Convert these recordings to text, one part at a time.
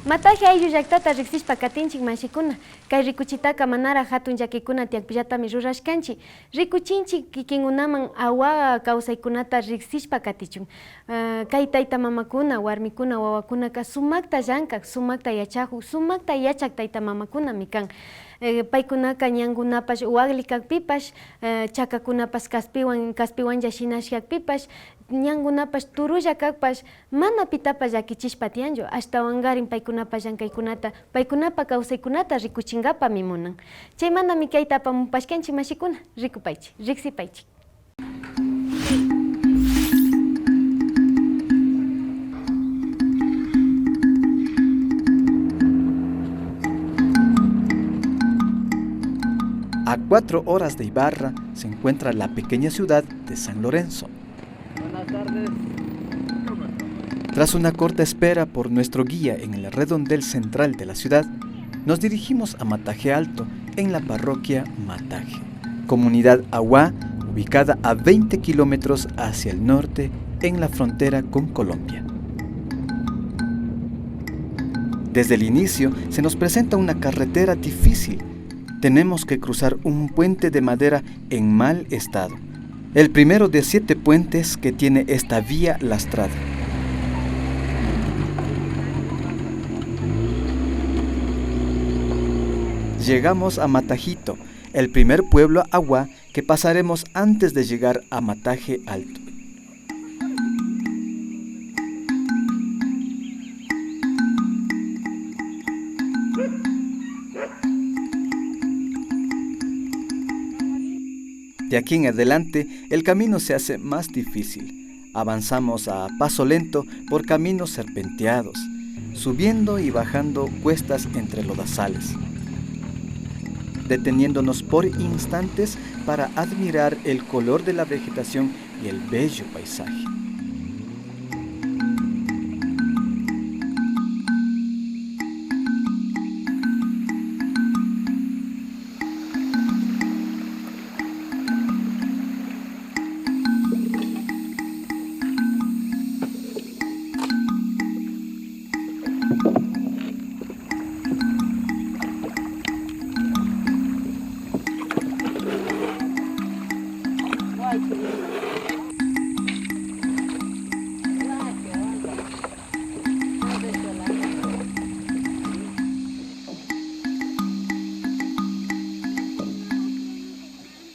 Mataje ayllu llaktata riqsishpa katinchik mashikuna. Kay rikuchitaka manara hatun llakikuna tiyakpillatami rurashkanchik. Rikuchinchik kikinkunaman awa kawsaykunata riqsishpa katichun. Kay tayta mamakuna, warmikuna, wawakunaka sumakta llankak, sumakta yachakuk, sumakta yachak tayta mamakunami kan. Paykunaka ñankunapash waklikakpipash, chakakunapash kaspiwanja shinashkakpipash, ñankunapash turulla kakpash mana pitapash llakichishpa tiyanchu, ashtawankarin paykunapash llankaykunata, paykunapa kawsaykunata rikuchinkapami munan. Chaymanami kayta apamupashkanchik mashikuna, rikupaychik, riqsipaychik. A 4 horas de Ibarra se encuentra la pequeña ciudad de San Lorenzo. Buenas tardes. Tras una corta espera por nuestro guía en el redondel central de la ciudad, nos dirigimos a Mataje Alto, en la parroquia Mataje, comunidad Awa, ubicada a 20 kilómetros hacia el norte en la frontera con Colombia. Desde el inicio se nos presenta una carretera difícil. Tenemos que cruzar un puente de madera en mal estado, el primero de 7 puentes que tiene esta vía lastrada. Llegamos a Matajito, el primer pueblo Awa que pasaremos antes de llegar a Mataje Alto. De aquí en adelante, el camino se hace más difícil. Avanzamos a paso lento por caminos serpenteados, subiendo y bajando cuestas entre lodazales, deteniéndonos por instantes para admirar el color de la vegetación y el bello paisaje.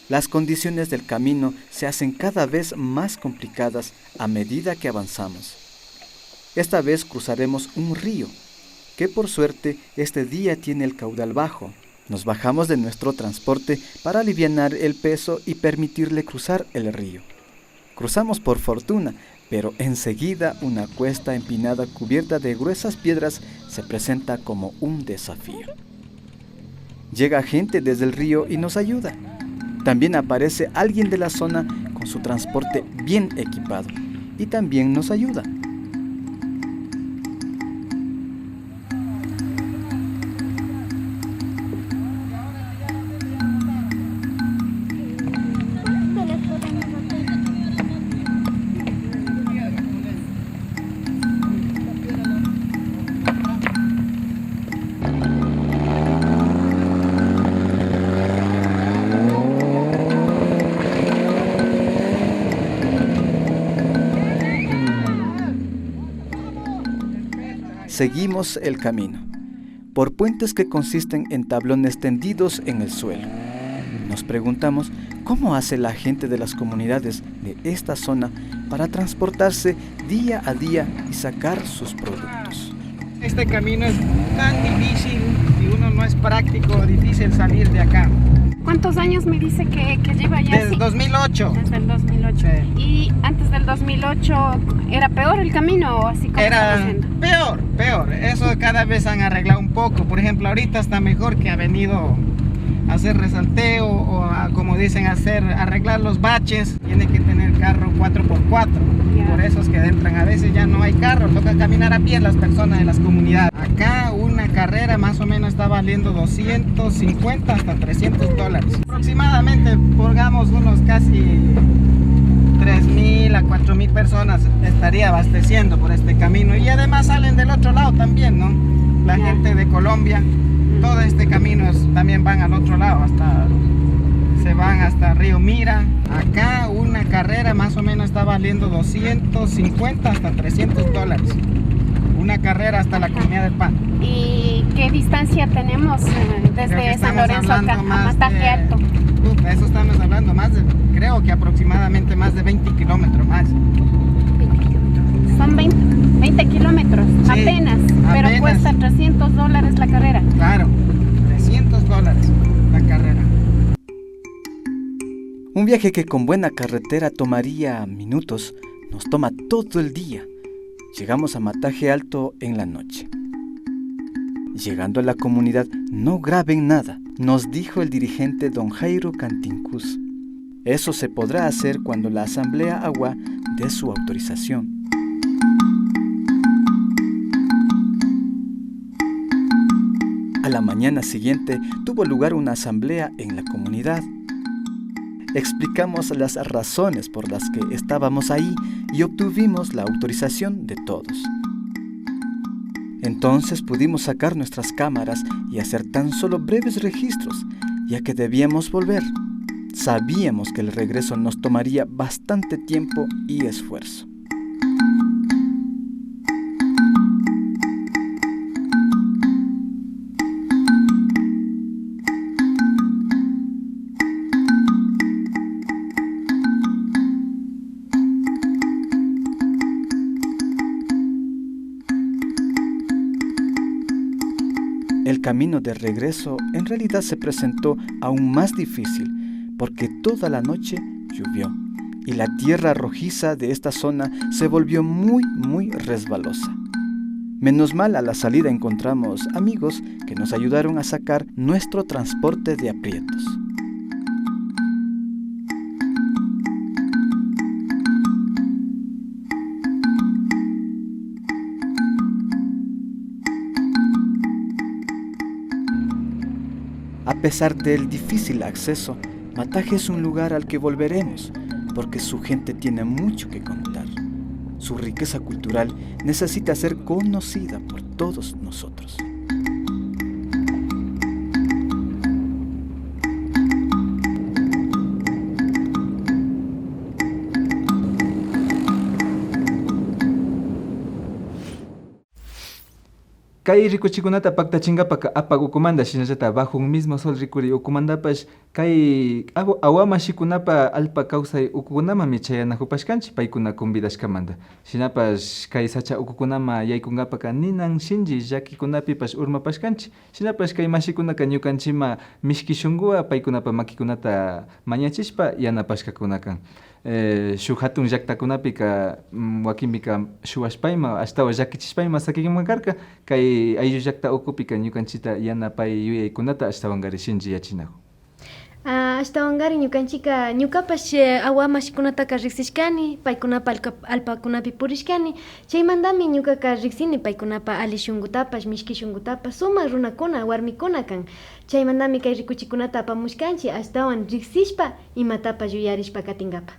Las condiciones del camino se hacen cada vez más complicadas a medida que avanzamos. Esta vez cruzaremos un río, que por suerte este día tiene el caudal bajo. Nos bajamos de nuestro transporte para alivianar el peso y permitirle cruzar el río. Cruzamos por fortuna, pero enseguida una cuesta empinada cubierta de gruesas piedras se presenta como un desafío. Llega gente desde el río y nos ayuda. También aparece alguien de la zona con su transporte bien equipado y también nos ayuda. Seguimos el camino, por puentes que consisten en tablones tendidos en el suelo. Nos preguntamos cómo hace la gente de las comunidades de esta zona para transportarse día a día y sacar sus productos. Este camino es tan difícil y uno no es práctico, difícil salir de acá. ¿Cuántos años me dice que lleva ya? Desde así? 2008. Desde el 2008. Sí. ¿Y antes del 2008 era peor el camino o así como Era estamos haciendo? peor. Eso cada vez han arreglado un poco. Por ejemplo, ahorita está mejor que ha venido a hacer resalteo o como dicen arreglar los baches. Tiene que tener carro 4x4. Ya. Por eso es que entran. A veces ya no hay carro, toca caminar a pie las personas de las comunidades. Acá una carrera más o menos está valiendo 250 hasta $300. Aproximadamente, pongamos unos casi 3.000 a 4.000 personas estaría abasteciendo por este camino. Y además salen del otro lado también, ¿no? Colombia. Todo este camino también van al otro lado, se van hasta Río Mira. Acá una carrera más o menos está valiendo 250 hasta 300 dólares. Una carrera hasta la Comunidad del Pan. ¿Y qué distancia tenemos desde San Lorenzo acá a Mataje Alto? Eso estamos hablando creo que aproximadamente más de 20 kilómetros más. Son 20 kilómetros, Sí, apenas, pero apenas. cuesta 300 dólares la carrera. Claro, 300 dólares la carrera. Un viaje que con buena carretera tomaría minutos, nos toma todo el día. Llegamos a Mataje Alto en la noche. Llegando a la comunidad, no graben nada, nos dijo el dirigente don Jairo Cantincuz. Eso se podrá hacer cuando la Asamblea Agua dé su autorización. A la mañana siguiente tuvo lugar una asamblea en la comunidad. Explicamos las razones por las que estábamos ahí y obtuvimos la autorización de todos. Entonces pudimos sacar nuestras cámaras y hacer tan solo breves registros, ya que debíamos volver. Sabíamos que el regreso nos tomaría bastante tiempo y esfuerzo. El camino de regreso en realidad se presentó aún más difícil porque toda la noche llovió y la tierra rojiza de esta zona se volvió muy resbalosa. Menos mal, a la salida encontramos amigos que nos ayudaron a sacar nuestro transporte de aprietos. A pesar del difícil acceso, Mataje es un lugar al que volveremos, porque su gente tiene mucho que contar. Su riqueza cultural necesita ser conocida por todos nosotros. Kay rikuchikunata paktachinkapak apak ukumanta shinallata bajo un mismo sol rikuri ukumantapash kay awamasikunapa alpa kawsay ukukunamami chayanakupashkanchik paykuna convidashkamanta. Shinapash kay sacha ukukunama yaykunkapaka ninan shinchi llakikunapipash urmapashkanchik. Shinapash kay masikunaka ñukanchima mishki shunqua paykunapa makikunata mañachishpa yanapashkakunakan. Shuk hatun llaqtakunapika wakinpika shuwashpayma ashtawan llakichishpayma sakikiman karka kay ayllu llaqta ukupika ñukanchita yanapay yuyaykunata ashtawanqari shinchi yachinakun. Ashtawanqari ñukanchika ñukapash awamasikunataka riqsishkani, paykunapa alpakunapi purishkani, chaymantami ñukaka riqsini paykunapa ali shunqutapash, mishki shunqutapash, sumaq runakuna, warmikuna kan. Chaymantami kay rikuchikunata apamushkanchik ashtawan riqsishpa imatapash yuyarishpa katingapa.